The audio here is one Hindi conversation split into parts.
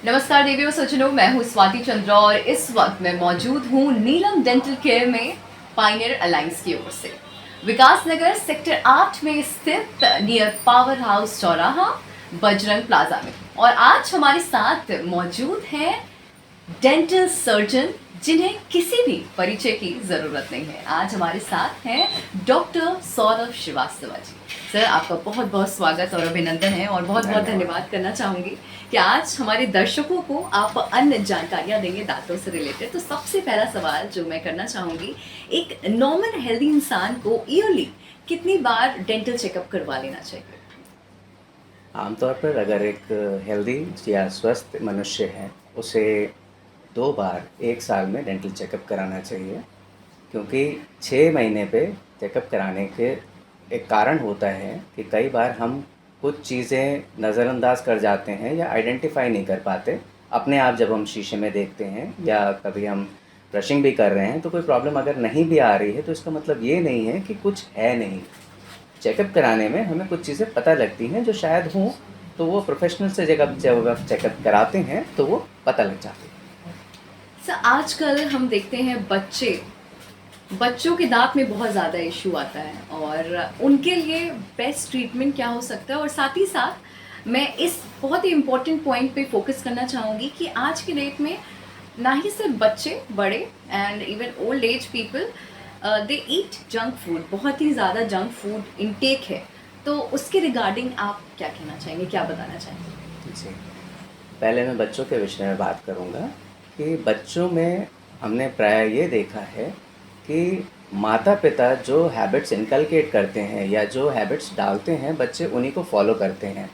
नमस्कार देवी और सज्जनों, मैं हूँ स्वाति चंद्रा और इस वक्त मैं मौजूद हूँ नीलम डेंटल केयर में पायनियर अलायंस की ओर से विकास नगर सेक्टर 8 में स्थित नियर पावर हाउस चौराहा बजरंग प्लाजा में। और आज हमारे साथ मौजूद हैं डेंटल सर्जन जिन्हें किसी भी परिचय की ज़रूरत नहीं है। आज हमारे साथ हैं डॉक्टर सौरभ श्रीवास्तव जी। सर, आपका बहुत बहुत स्वागत और अभिनंदन है और बहुत बहुत धन्यवाद करना चाहूँगी कि आज हमारे दर्शकों को आप अन्य जानकारियाँ देंगे दांतों से रिलेटेड। तो सबसे पहला सवाल जो मैं करना चाहूँगी, एक नॉर्मल हेल्दी इंसान को ईयरली कितनी बार डेंटल चेकअप करवा लेना चाहिए? आमतौर पर अगर एक हेल्दी या स्वस्थ मनुष्य है उसे 2 बार 1 साल में डेंटल चेकअप कराना चाहिए, क्योंकि 6 महीने पे चेकअप कराने के एक कारण होता है कि कई बार हम कुछ चीज़ें नज़रअंदाज कर जाते हैं या आइडेंटिफाई नहीं कर पाते अपने आप। जब हम शीशे में देखते हैं या कभी हम ब्रशिंग भी कर रहे हैं तो कोई प्रॉब्लम अगर नहीं भी आ रही है तो इसका मतलब ये नहीं है कि कुछ है नहीं। चेकअप कराने में हमें कुछ चीज़ें पता लगती हैं जो शायद हों, तो वो प्रोफेशनल से जब आप चेकअप कराते हैं तो वो पता लग जाती है। सर, आजकल हम देखते हैं बच्चों के दांत में बहुत ज़्यादा इशू आता है और उनके लिए बेस्ट ट्रीटमेंट क्या हो सकता है। और साथ ही साथ मैं इस बहुत ही इम्पोर्टेंट पॉइंट पे फोकस करना चाहूँगी कि आज के डेट में ना ही सिर्फ बच्चे, बड़े and even old age people they eat junk food, बहुत ही ज़्यादा जंक फूड इनटेक है। तो उसके रिगार्डिंग आप क्या कहना चाहेंगे, क्या बताना चाहेंगे? जी, पहले मैं बच्चों के विषय में बात करूँगा कि बच्चों में हमने प्राय ये देखा है कि माता-पिता जो हैबिट्स इनकलकेट करते हैं या जो हैबिट्स डालते हैं, बच्चे उन्हीं को फॉलो करते हैं।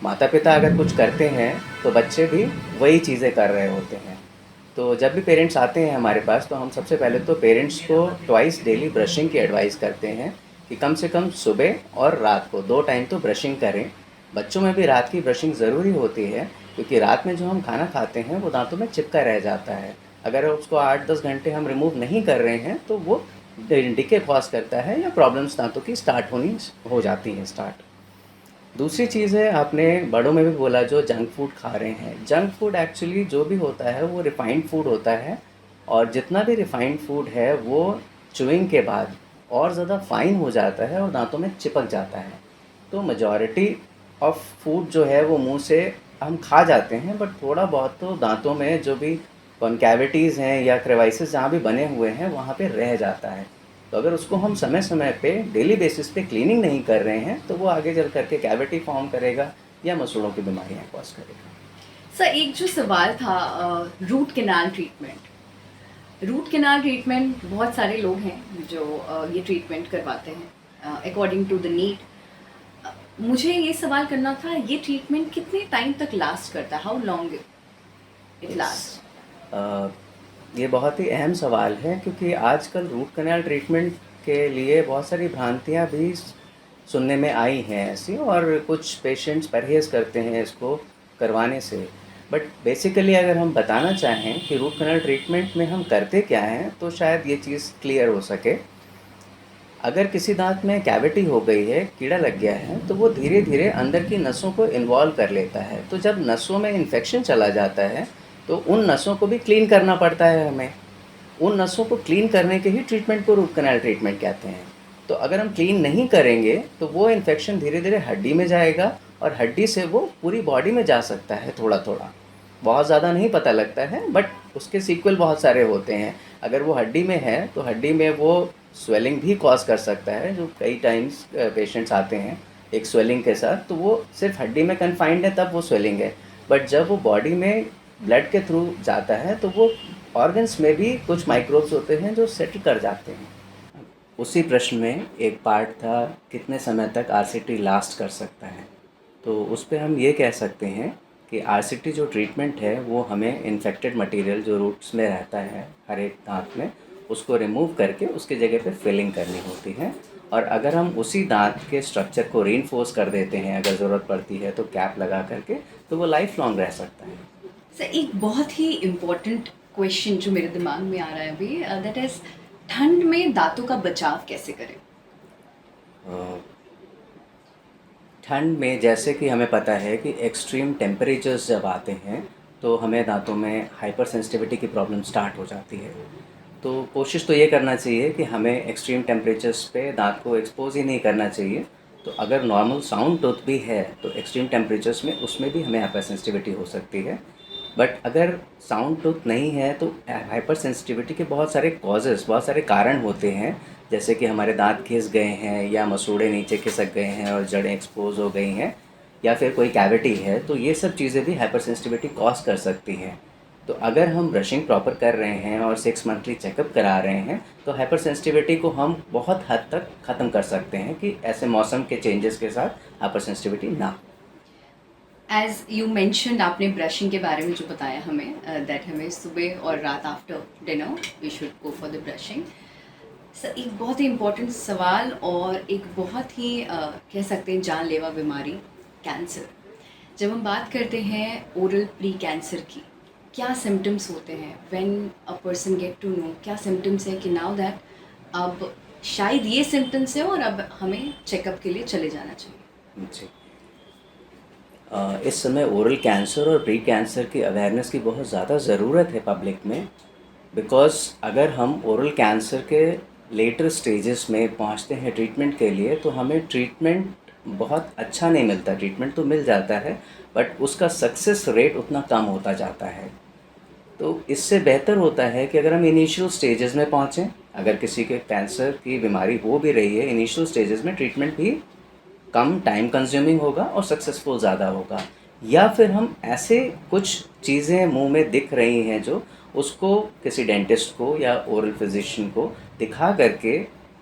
माता-पिता अगर कुछ करते हैं तो बच्चे भी वही चीज़ें कर रहे होते हैं। तो जब भी पेरेंट्स आते हैं हमारे पास तो हम सबसे पहले तो पेरेंट्स को ट्वाइस डेली ब्रशिंग की एडवाइस करते हैं कि कम से कम सुबह और रात को 2 टाइम तो ब्रशिंग करें। बच्चों में भी रात की ब्रशिंग ज़रूरी होती है, क्योंकि रात में जो हम खाना खाते हैं वो दांतों में चिपका रह जाता है। अगर उसको 8-10 घंटे हम रिमूव नहीं कर रहे हैं तो वो डिके कॉज करता है या प्रॉब्लम्स दांतों की स्टार्ट होनी हो जाती हैं स्टार्ट। दूसरी चीज़ है, आपने बड़ों में भी बोला जो जंक फूड खा रहे हैं। जंक फूड एक्चुअली जो भी होता है वो रिफ़ाइंड फूड होता है, और जितना भी रिफ़ाइंड फूड है वो च्यूइंग के बाद और ज़्यादा फाइन हो जाता है और दांतों में चिपक जाता है। तो मेजॉरिटी ऑफ फूड जो है वो मुंह से हम खा जाते हैं, बट थोड़ा बहुत तो दांतों में जो भी कॉन्कैविटीज़ हैं या क्रेवाइसेस जहाँ भी बने हुए हैं वहाँ पे रह जाता है। तो अगर उसको हम समय समय पे डेली बेसिस पे क्लीनिंग नहीं कर रहे हैं तो वो आगे चल करके कैविटी फॉर्म करेगा या मसूड़ों की बीमारियाँ कॉज करेगा। सर, एक जो सवाल था, root canal treatment. Root canal treatment बहुत सारे लोग हैं जो ये ट्रीटमेंट करवाते हैं अकॉर्डिंग टू द नीड। मुझे ये सवाल करना था, ये ट्रीटमेंट कितने टाइम तक लास्ट करता है? How long it last? ये बहुत ही अहम सवाल है, क्योंकि आजकल रूट कैनाल ट्रीटमेंट के लिए बहुत सारी भ्रांतियाँ भी सुनने में आई हैं ऐसी, और कुछ पेशेंट्स परहेज़ करते हैं इसको करवाने से। बट बेसिकली अगर हम बताना चाहें कि रूट कैनाल ट्रीटमेंट में हम करते क्या हैं तो शायद ये चीज़ क्लियर हो सके। अगर किसी दांत में कैविटी हो गई है, कीड़ा लग गया है, तो वो धीरे धीरे अंदर की नसों को इन्वॉल्व कर लेता है। तो जब नसों में इन्फेक्शन चला जाता है तो उन नसों को भी क्लीन करना पड़ता है हमें। उन नसों को क्लीन करने के ही ट्रीटमेंट को रूट कैनाल ट्रीटमेंट कहते हैं। तो अगर हम क्लीन नहीं करेंगे तो वो इन्फेक्शन धीरे धीरे हड्डी में जाएगा और हड्डी से वो पूरी बॉडी में जा सकता है थोड़ा थोड़ा। बहुत ज़्यादा नहीं पता लगता है, बट उसके सीक्वल बहुत सारे होते हैं। अगर वो हड्डी में है तो हड्डी में वो स्वेलिंग भी कॉज कर सकता है। जो कई टाइम्स पेशेंट्स आते हैं एक स्वेलिंग के साथ, तो वो सिर्फ हड्डी में कन्फाइंड है तब वो स्वेलिंग है, बट जब वो बॉडी में ब्लड के थ्रू जाता है तो वो ऑर्गन्स में भी कुछ माइक्रोब्स होते हैं जो सेटल कर जाते हैं। उसी प्रश्न में एक पार्ट था कितने समय तक आरसीटी लास्ट कर सकता है। तो उस पे हम ये कह सकते हैं कि आरसीटी जो ट्रीटमेंट है वो हमें इन्फेक्टेड मटेरियल जो रूट्स में रहता है हर एक दांत में, उसको रिमूव करके उसकी जगह पे फिलिंग करनी होती है। और अगर हम उसी दांत के स्ट्रक्चर को रीइंफोर्स कर देते हैं अगर ज़रूरत पड़ती है तो कैप लगा करके, तो वो लाइफ लॉन्ग रह सकता है। सर, एक बहुत ही इम्पोर्टेंट क्वेश्चन जो मेरे दिमाग में आ रहा है अभी, दैट इज ठंड में दांतों का बचाव कैसे करें? ठंड में जैसे कि हमें पता है कि एक्सट्रीम टेम्परेचर्स जब आते हैं तो हमें दांतों में हाइपर सेंसिटिविटी की प्रॉब्लम स्टार्ट हो जाती है। तो कोशिश तो ये करना चाहिए कि हमें एक्सट्रीम टेम्परेचर्स पे दांत को एक्सपोज ही नहीं करना चाहिए। तो अगर नॉर्मल साउंड टूथ भी है तो एक्सट्रीम टेम्परेचर्स में उसमें भी हमें हाइपर सेंसिटिविटी हो सकती है। बट अगर साउंड टूथ नहीं है तो हाइपर सेंसिटिविटी के बहुत सारे कॉजेज़, बहुत सारे कारण होते हैं। जैसे कि हमारे दांत घिस गए हैं या मसूड़े नीचे खिसक गए हैं और जड़ें एक्सपोज हो गई हैं, या फिर कोई कैविटी है, तो ये सब चीज़ें भी हाइपर सेंसिटिविटी कॉज कर सकती हैं। तो अगर हम ब्रशिंग प्रॉपर कर रहे हैं और 6 मंथली चेकअप करा रहे हैं तो हाइपर सेंसिटिविटी को हम बहुत हद तक ख़त्म कर सकते हैं कि ऐसे मौसम के चेंजेस के साथ हाइपर सेंसिटिविटी ना हो। एज यू मैंशनड, आपने ब्रशिंग के बारे में जो बताया हमें, दैट हमें सुबह और रात after dinner we should go for the brushing. Sir, एक बहुत ही इम्पोर्टेंट सवाल और एक बहुत ही कह सकते हैं जानलेवा बीमारी, कैंसर। जब हम बात करते हैं ओरल प्री कैंसर की, क्या सिम्टम्स होते हैं when a person get to know, क्या सिम्टम्स है कि नाउ दैट अब शायद ये सिम्टम्स है और अब हमें चेकअप के लिए चले जाना चाहिए? जी, इस समय ओरल कैंसर और प्री कैंसर की अवेयरनेस की बहुत ज़्यादा ज़रूरत है पब्लिक में। बिकॉज़ अगर हम ओरल कैंसर के लेटर स्टेजेस में पहुंचते हैं ट्रीटमेंट के लिए तो हमें ट्रीटमेंट बहुत अच्छा नहीं मिलता। ट्रीटमेंट तो मिल जाता है बट उसका सक्सेस रेट उतना कम होता जाता है। तो इससे बेहतर होता है कि अगर हम इनिशियल स्टेजेस में पहुँचें, अगर किसी के कैंसर की बीमारी हो भी रही है, इनिशियल स्टेजेस में ट्रीटमेंट भी कम टाइम कंज्यूमिंग होगा और सक्सेसफुल ज़्यादा होगा। या फिर हम ऐसे कुछ चीज़ें मुंह में दिख रही हैं जो उसको किसी डेंटिस्ट को या ओरल फिजिशियन को दिखा करके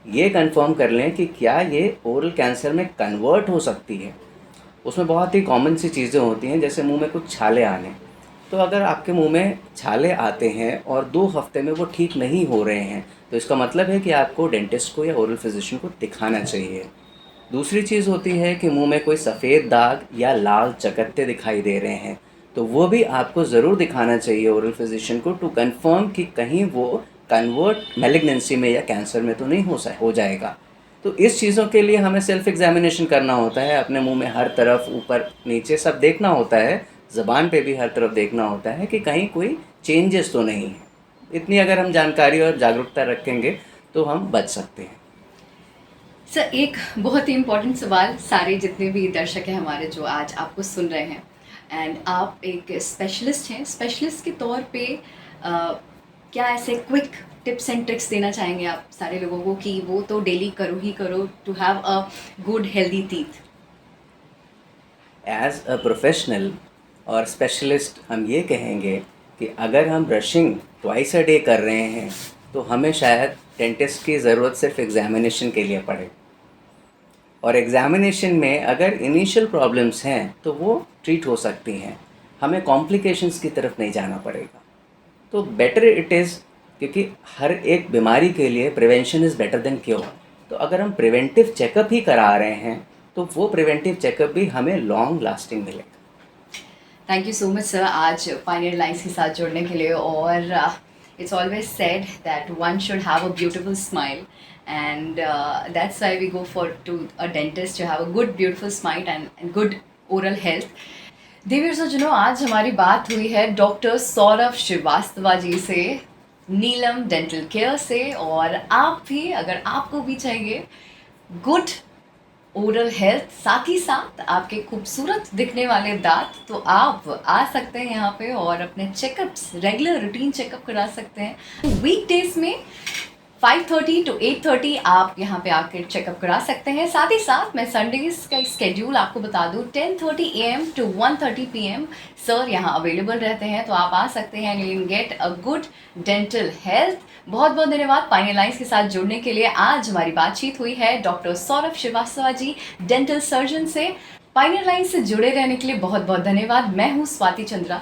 ये कंफर्म कर लें कि क्या ये ओरल कैंसर में कन्वर्ट हो सकती है। उसमें बहुत ही कॉमन सी चीज़ें होती हैं, जैसे मुंह में कुछ छाले आने। तो अगर आपके मुंह में छाले आते हैं और 2 हफ्ते में वो ठीक नहीं हो रहे हैं तो इसका मतलब है कि आपको डेंटिस्ट को या ओरल फिजिशियन को दिखाना चाहिए। दूसरी चीज़ होती है कि मुंह में कोई सफ़ेद दाग या लाल चकत्ते दिखाई दे रहे हैं तो वो भी आपको ज़रूर दिखाना चाहिए ओरल फिजिशियन को, टू कंफर्म कि कहीं वो कन्वर्ट मैलिग्नेंसी में या कैंसर में तो नहीं हो जाएगा। तो इस चीज़ों के लिए हमें सेल्फ एग्जामिनेशन करना होता है। अपने मुंह में हर तरफ ऊपर नीचे सब देखना होता है, ज़बान पे भी हर तरफ देखना होता है कि कहीं कोई चेंजेस तो नहीं है। इतनी अगर हम जानकारी और जागरूकता रखेंगे तो हम बच सकते हैं। सर, एक बहुत ही इम्पोर्टेंट सवाल, सारे जितने भी दर्शक हैं हमारे जो आज आपको सुन रहे हैं, एंड आप एक स्पेशलिस्ट हैं, स्पेशलिस्ट के तौर पे क्या ऐसे क्विक टिप्स एंड ट्रिक्स देना चाहेंगे आप सारे लोगों को कि वो तो डेली करो ही करो to have a good healthy teeth? As a professional or specialist हम ये कहेंगे कि अगर हम ब्रशिंग ट्वाइस अ डे कर रहे हैं तो हमें शायद डेंटिस्ट की ज़रूरत सिर्फ एग्ज़ामिनेशन के लिए पड़े। और एग्ज़ामिनेशन में अगर इनिशियल प्रॉब्लम्स हैं तो वो ट्रीट हो सकती हैं, हमें कॉम्प्लिकेशंस की तरफ नहीं जाना पड़ेगा। तो बेटर इट इज़, क्योंकि हर एक बीमारी के लिए prevention is better than cure. तो अगर हम प्रिवेंटिव चेकअप ही करा रहे हैं तो वो प्रिवेंटिव चेकअप भी हमें लॉन्ग लास्टिंग मिलेगा। Thank you so much sir, आज पायनियर लाइन्स के साथ जुड़ने के लिए। और it's always said that one should have a beautiful smile, and that's why we go for to a dentist to have a good beautiful smile and good oral health. देवियर सज्जनों, आज हमारी बात हुई है डॉक्टर सौरभ श्रीवास्तव जी से, नीलम डेंटल केयर से। और आप भी, अगर आपको भी चाहिए गुड ओरल हेल्थ, साथ ही साथ आपके खूबसूरत दिखने वाले दांत, तो आप आ सकते हैं यहाँ पे और अपने चेकअप्स, रेगुलर रूटीन चेकअप करा सकते हैं। वीकडेज में 5:30 to 8:30 आप यहाँ पे आकर चेकअप करा सकते हैं। साथ ही साथ मैं संडेज का स्केड्यूल आपको बता दूँ, 10:30 AM to 1:30 PM सर यहाँ अवेलेबल रहते हैं, तो आप आ सकते हैं and you can get a good dental health. बहुत बहुत धन्यवाद पायनियर लाइन्स के साथ जुड़ने के लिए। आज हमारी बातचीत हुई है doctor Saurabh Srivastava ji, dental surgeon से। पायनियर लाइन्स से जुड़े रहने के लिए बहुत बहुत धन्यवाद। मैं हूँ स्वाति चंद्रा।